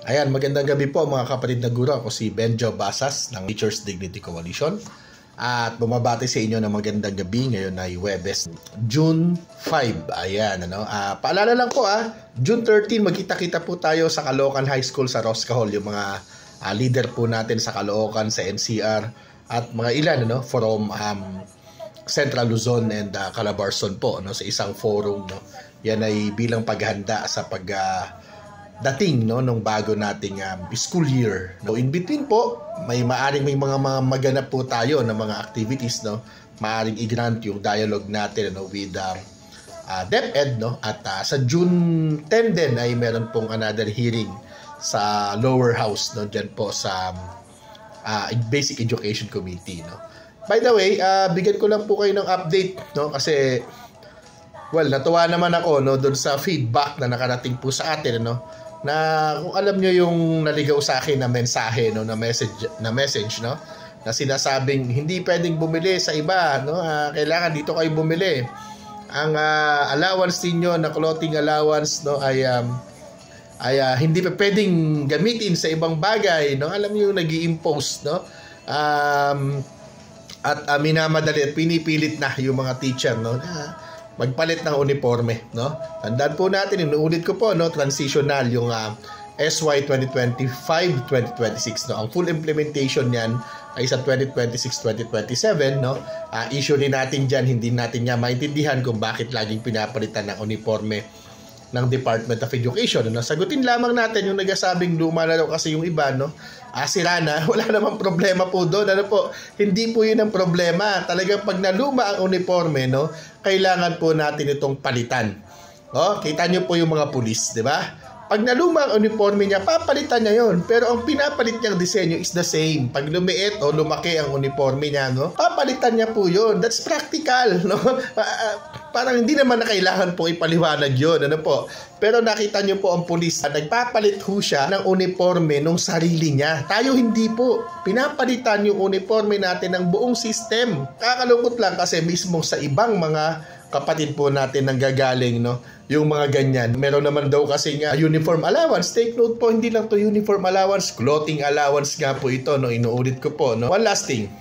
Ayan, magandang gabi po mga kapatid na guro. Ako si Benjo Basas ng Teachers Dignity Coalition. At bumabati sa inyo ng magandang gabi. Ngayon ay Huwebes, June 5. Ayan, paalala lang po June 13, magkita-kita po tayo sa Caloocan High School sa Rosca Hall. Yung mga leader po natin sa Caloocan, sa NCR, at mga ilan from Central Luzon and Calabarzon po sa isang forum. Yan ay bilang paghanda sa dating nung bago nating school year. In between po, maaring may mga maganap po tayo ng mga activities, maaring i-grant yung dialogue natin with DepEd, at sa June 10 din ay meron pong another hearing sa lower house, dyan po sa Basic Education Committee. By the way, bigyan ko lang po kayo ng update, kasi natuwa naman ako doon sa feedback na nakarating po sa atin, na kung alam nyo yung naligaw sa akin na mensahe, na message, na sinasabing hindi pwedeng bumili sa iba, kailangan dito kayo bumili. Ang allowance niyo na clothing allowance, ay hindi pa pwedeng gamitin sa ibang bagay, alam niyo yung nag-i-impose, at minamadali at pinipilit na yung mga teacher, magpalit ng uniforme, Tandaan po natin, inuulit ko po, transitional yung SY 2025-2026, Ang full implementation niyan ay sa 2026-2027, Issue rin natin diyan, hindi natin niya maintindihan kung bakit laging pinapalitan ng uniforme ng Department of Education. Sagutin lamang natin yung nagsasabing luma na daw kasi yung iba, sira na, wala namang problema po doon. Hindi po yun ang problema. Talagang pag naluma ang uniforme, kailangan po natin itong palitan. Kita nyo po yung mga pulis, di ba? Pag naluma ang uniforme niya, papalitan niya yun. Pero ang pinapalit niyang disenyo is the same. Pag lumiit o lumaki ang uniforme niya, papalitan niya po yun. That's practical, parang hindi naman na kailangan po ipaliwanag yun, Pero nakita niyo po ang pulis, nagpapalit ho siya ng uniforme nung sarili niya. Tayo hindi po. Pinapalitan yung uniforme natin ng buong system. Kakalungkot lang kasi mismo sa ibang mga kapatid po natin nang gagaling, yung mga ganyan. Meron naman daw kasi uniform allowance. Take note po, hindi lang to uniform allowance, clothing allowance nga po ito, inuulit ko po, One last thing.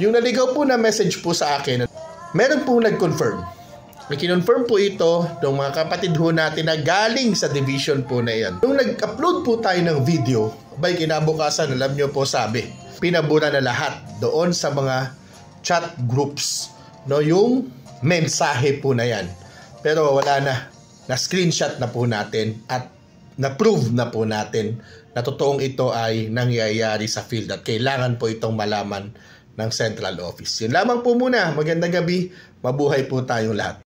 Yung naligaw po na message po sa akin, meron po nag-confirm. Kinonfirm po ito ng mga kapatid ho natin na galing sa division po na yan. Nung nag-upload po tayo ng video, kinabukasan, alam nyo po sabi, pinabura na lahat doon sa mga chat groups, yung mensahe po na yan. Pero wala na screenshot na po natin at na-prove na po natin na totoong ito ay nangyayari sa field at kailangan po itong malaman ng central office. Yun lamang po muna. Magandang gabi. Mabuhay po tayong lahat.